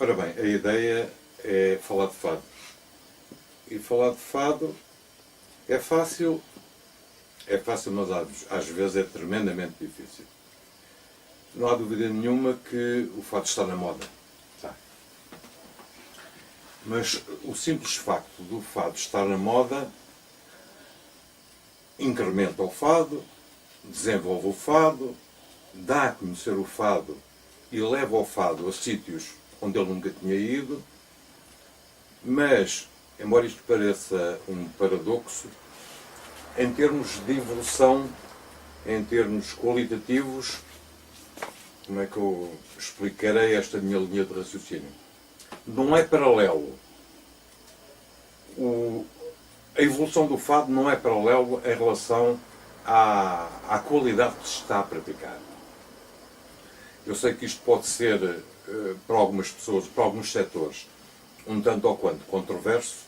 Ora bem, a ideia é falar de fado. E falar de fado é fácil, mas às vezes é tremendamente difícil. Não há dúvida nenhuma que o fado está na moda. Tá. Mas o simples facto do fado estar na moda incrementa o fado, desenvolve o fado, dá a conhecer o fado e leva o fado a sítios onde ele nunca tinha ido, mas, embora isto pareça um paradoxo, em termos de evolução, em termos qualitativos, como é que eu explicarei esta minha linha de raciocínio? Não é paralelo. A evolução do fado não é paralelo em relação à qualidade que se está a praticar. Eu sei que isto pode ser, para algumas pessoas, para alguns setores, um tanto ou quanto controverso,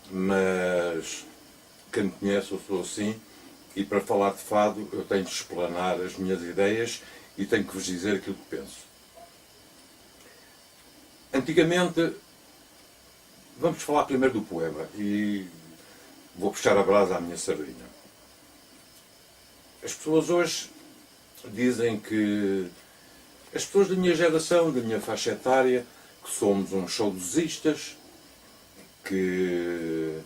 mas quem me conhece, eu sou assim, e para falar de fado eu tenho de explanar as minhas ideias e tenho que vos dizer aquilo que penso. Antigamente, vamos falar primeiro do poema e vou puxar a brasa à minha sardinha. As pessoas hoje dizem que as pessoas da minha geração, da minha faixa etária, que somos uns saudosistas, que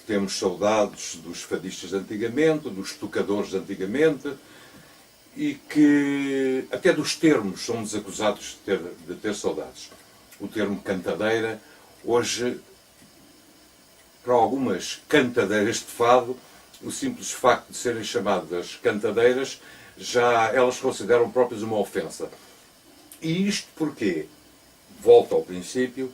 temos saudades dos fadistas de antigamente, dos tocadores de antigamente, e que até dos termos somos acusados de ter saudades. O termo cantadeira, hoje, para algumas cantadeiras de fado, o simples facto de serem chamadas cantadeiras, já elas consideram próprias uma ofensa. E isto porque, volta ao princípio,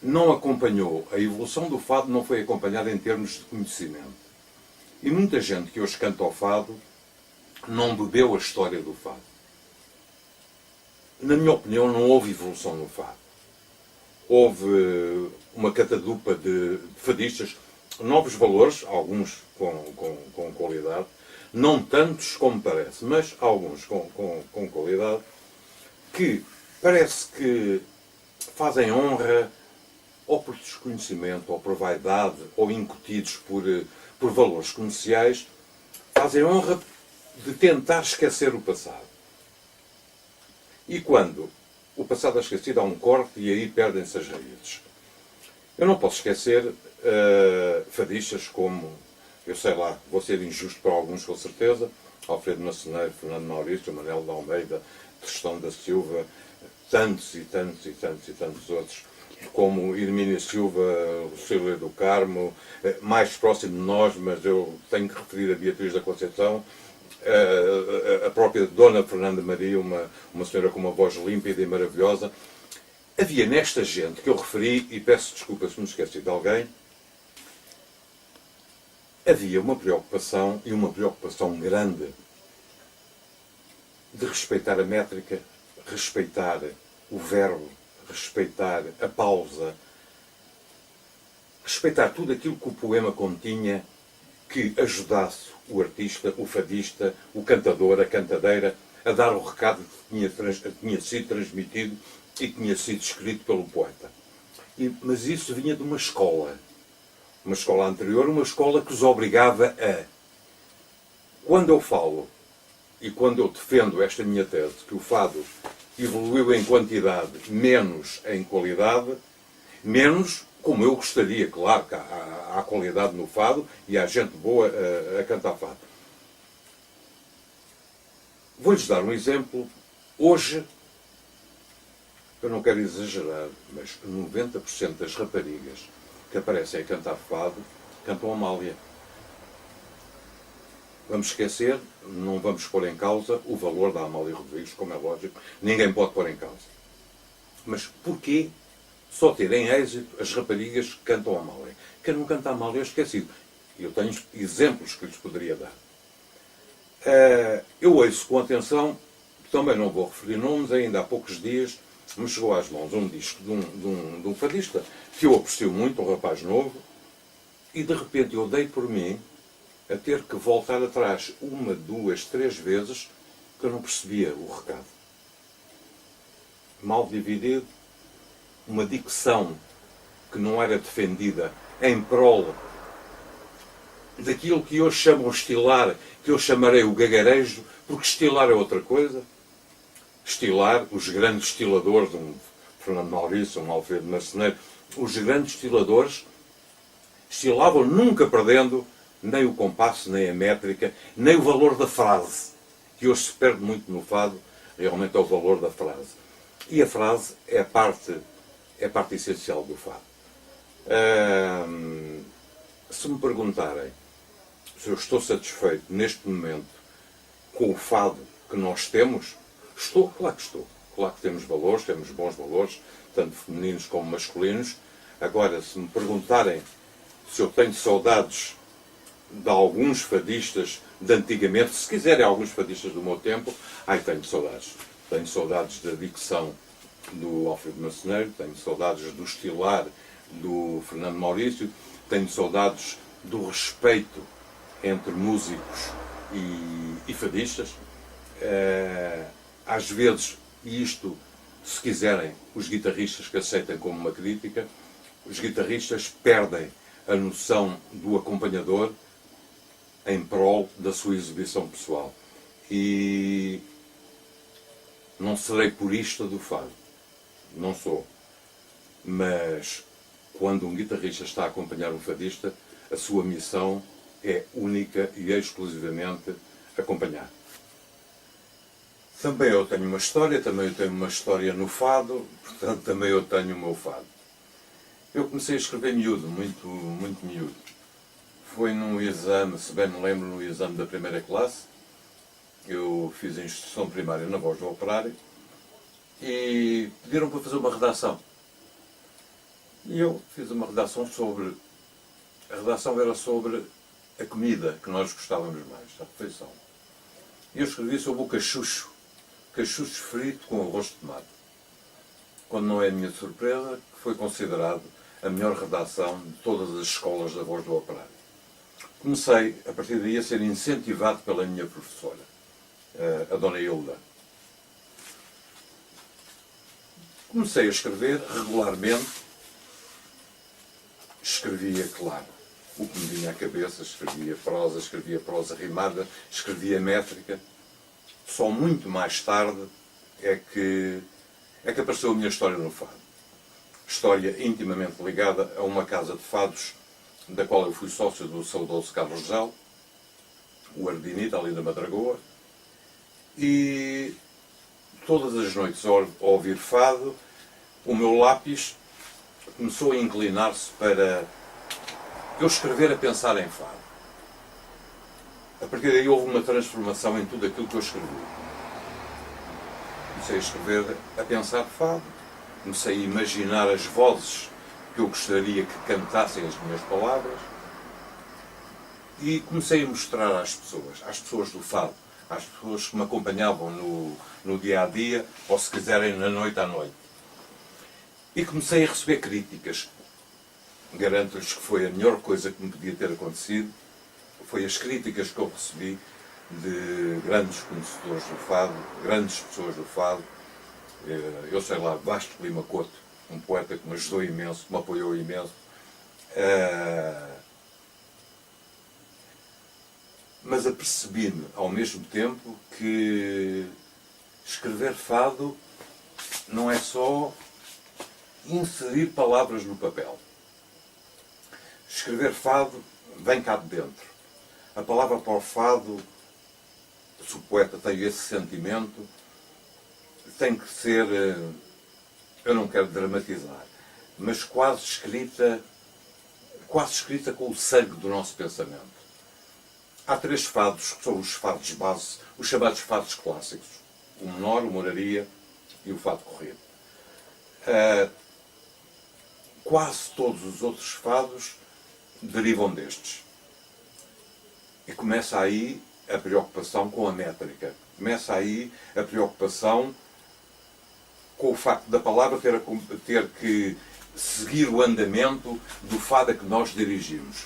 não acompanhou, a evolução do fado não foi acompanhada em termos de conhecimento. E muita gente que hoje canta o fado não bebeu a história do fado. Na minha opinião, não houve evolução no fado. Houve uma catadupa de fadistas, novos valores, alguns com qualidade, não tantos como parece, mas alguns com qualidade, que parece que fazem honra ou por desconhecimento, ou por vaidade, ou incutidos por valores comerciais, fazem honra de tentar esquecer o passado. E quando o passado é esquecido, há um corte e aí perdem-se as raízes. Eu não posso esquecer fadistas como, eu sei lá, vou ser injusto para alguns com certeza, Alfredo Nasceneiro, Fernando Maurício, Manuel de Almeida, Tristão da Silva, tantos e tantos e tantos e tantos outros, como Hermínia Silva, Lucília do Carmo, mais próximo de nós, mas eu tenho que referir a Beatriz da Conceição, a própria Dona Fernanda Maria, uma senhora com uma voz límpida e maravilhosa. Havia nesta gente que eu referi, e peço desculpa se me esqueci de alguém, havia uma preocupação, e uma preocupação grande, de respeitar a métrica, respeitar o verbo, respeitar a pausa, respeitar tudo aquilo que o poema continha que ajudasse o artista, o fadista, o cantador, a cantadeira, a dar o recado que tinha sido transmitido e que tinha sido escrito pelo poeta. Mas isso vinha de uma escola anterior, uma escola que os obrigava a... Quando eu falo e quando eu defendo esta minha tese, que o fado evoluiu em quantidade, menos em qualidade, menos como eu gostaria, claro que há qualidade no fado e há gente boa a cantar fado. Vou-lhes dar um exemplo. Hoje, eu não quero exagerar, mas 90% das raparigas que aparecem a cantar fado cantam Amália. Vamos esquecer, não vamos pôr em causa o valor da Amália Rodrigues, como é lógico, ninguém pode pôr em causa. Mas porquê só terem êxito as raparigas que cantam Amália? Quem não canta Amália é esquecido. Eu tenho exemplos que lhes poderia dar. Eu ouço com atenção, também não vou referir nomes, ainda há poucos dias me chegou às mãos um disco de um fadista que eu aprecio muito, um rapaz novo, e de repente eu dei por mim a ter que voltar atrás 1, 2, 3 vezes que eu não percebia o recado. Mal dividido, uma dicção que não era defendida em prol daquilo que hoje chamam estilar, que eu chamarei o gagarejo, porque estilar é outra coisa. Estilar, os grandes estiladores, um Fernando Maurício, um Alfredo Marceneiro, os grandes estiladores estilavam nunca perdendo nem o compasso, nem a métrica, nem o valor da frase, que hoje se perde muito no fado, realmente é o valor da frase. E a frase é a parte essencial do fado. Se me perguntarem se eu estou satisfeito neste momento com o fado que nós temos, estou, claro que estou. Claro que temos valores, temos bons valores, tanto femininos como masculinos. Agora, se me perguntarem se eu tenho saudades de alguns fadistas de antigamente, se quiserem alguns fadistas do meu tempo, tenho saudades. Tenho saudades da dicção do Alfredo Marceneiro, tenho saudades do estilar do Fernando Maurício, tenho saudades do respeito entre músicos e fadistas. Às vezes, e isto, se quiserem, os guitarristas que aceitem como uma crítica, os guitarristas perdem a noção do acompanhador em prol da sua exibição pessoal. E não serei purista do fado. Não sou. Mas quando um guitarrista está a acompanhar um fadista, a sua missão é única e exclusivamente acompanhar. Também eu tenho uma história no fado, portanto também eu tenho o meu fado. Eu comecei a escrever miúdo, muito miúdo. Foi num exame, se bem me lembro, no exame da primeira classe. Eu fiz a instrução primária na Voz do Operário e pediram para fazer uma redação. E eu fiz uma redação sobre... A redação era sobre a comida que nós gostávamos mais, a refeição. E eu escrevi sobre o cachucho frito com arroz de tomate. Quando não é a minha surpresa, que foi considerado a melhor redação de todas as escolas da Voz do Operário. Comecei, a partir daí, a ser incentivado pela minha professora, a Dona Hilda. Comecei a escrever regularmente. Escrevia, claro, o que me vinha à cabeça, escrevia prosa rimada, escrevia métrica. Só muito mais tarde é que apareceu a minha história no fado. História intimamente ligada a uma casa de fados, da qual eu fui sócio do saudoso Carlos Gel, o Ardinita, ali da Madragoa, e todas as noites ao ouvir fado, o meu lápis começou a inclinar-se para eu escrever a pensar em fado. A partir daí houve uma transformação em tudo aquilo que eu escrevi. Comecei a escrever a pensar fado, comecei a imaginar as vozes que eu gostaria que cantassem as minhas palavras e comecei a mostrar às pessoas do fado, às pessoas que me acompanhavam no dia-a-dia, ou se quiserem na noite à noite. E comecei a receber críticas. Garanto-lhes que foi a melhor coisa que me podia ter acontecido. Foi as críticas que eu recebi de grandes conhecedores do fado, grandes pessoas do fado. Eu sei lá, Vasco Lima Couto, um poeta que me ajudou imenso, que me apoiou imenso. Mas apercebi-me, ao mesmo tempo, que escrever fado não é só inserir palavras no papel. Escrever fado vem cá de dentro. A palavra para o fado, se o poeta tem esse sentimento, tem que ser, eu não quero dramatizar, mas quase escrita com o sangue do nosso pensamento. Há 3 fados, que são os fados base, os chamados fados clássicos. O menor, o moraria e o fado corrido. Quase todos os outros fados derivam destes. E começa aí a preocupação com a métrica. Começa aí a preocupação com o facto da palavra ter que seguir o andamento do fado a que nós dirigimos.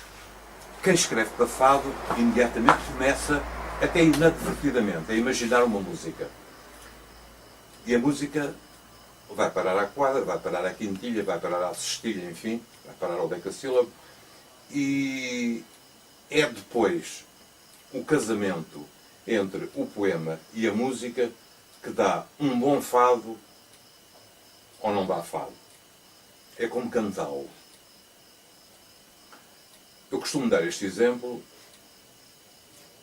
Quem escreve para fado, imediatamente começa, até inadvertidamente, a imaginar uma música. E a música vai parar à quadra, vai parar à quintilha, vai parar à cestilha, enfim, vai parar ao decassílabo. E é depois o casamento entre o poema e a música que dá um bom fado ou não dá fado. É como cantá-lo. Eu costumo dar este exemplo.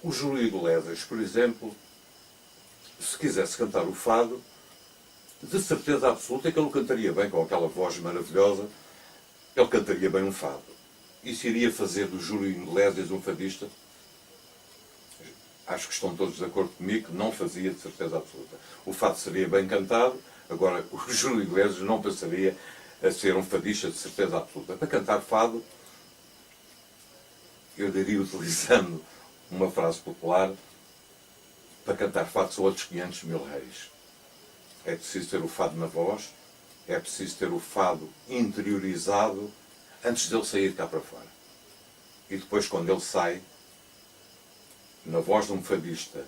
O Júlio Iglesias, por exemplo, se quisesse cantar o fado, de certeza absoluta que ele cantaria bem, com aquela voz maravilhosa, ele cantaria bem um fado. Isso iria fazer do Júlio Iglesias um fadista? Acho que estão todos de acordo comigo que não fazia, de certeza absoluta. O fado seria bem cantado, agora o Júlio Iglesias não passaria a ser um fadista, de certeza absoluta. Para cantar fado, eu diria, utilizando uma frase popular, para cantar fado são outros 500 mil réis. É preciso ter o fado na voz, é preciso ter o fado interiorizado antes dele sair cá para fora. E depois, quando ele sai, na voz de um fadista,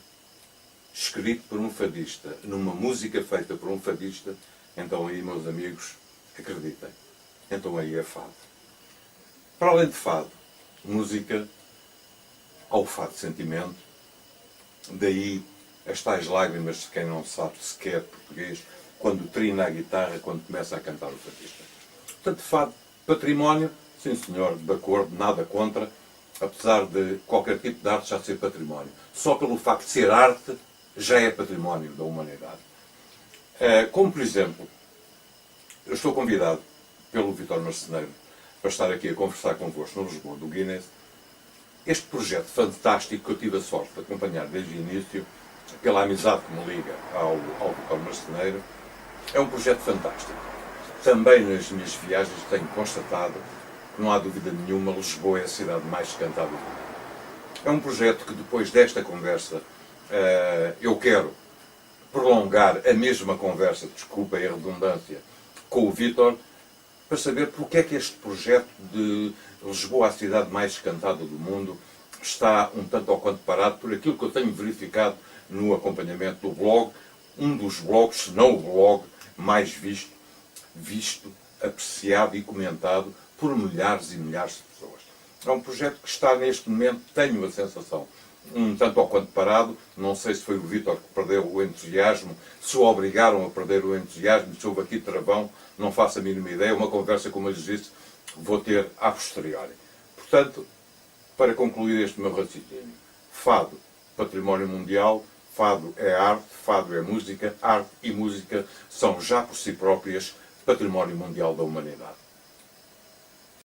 escrito por um fadista, numa música feita por um fadista, então aí, meus amigos, acreditem, então aí é fado. Para além de fado, música, ao fado de sentimento, daí as tais lágrimas de quem não sabe sequer português, quando trina a guitarra, quando começa a cantar o fadista. Portanto, fado, património, sim senhor, de acordo, nada contra, apesar de qualquer tipo de arte já ser património. Só pelo facto de ser arte, já é património da humanidade. Como, por exemplo, eu estou convidado pelo Vítor Marceneiro para estar aqui a conversar convosco no Lisboa do Guinness. Este projeto fantástico que eu tive a sorte de acompanhar desde o início, pela amizade que me liga ao Vítor Marceneiro, é um projeto fantástico. Também nas minhas viagens tenho constatado que não há dúvida nenhuma, Lisboa é a cidade mais cantada do mundo. É um projeto que depois desta conversa eu quero prolongar a mesma conversa, desculpa a redundância, com o Vítor, para saber porque é que este projeto de Lisboa, a cidade mais cantada do mundo, está um tanto ao quanto parado por aquilo que eu tenho verificado no acompanhamento do blog, um dos blogs, se não o blog, mais visto, apreciado e comentado por milhares e milhares de pessoas. É um projeto que está neste momento, tenho a sensação, um tanto ao quanto parado. Não sei se foi o Vítor que perdeu o entusiasmo, se o obrigaram a perder o entusiasmo, se houve aqui travão, não faço a mínima ideia. Uma conversa, como eu lhes disse, vou ter a posteriori. Portanto, para concluir este meu raciocínio, fado, património mundial, fado é arte, fado é música, arte e música são já por si próprias património mundial da humanidade.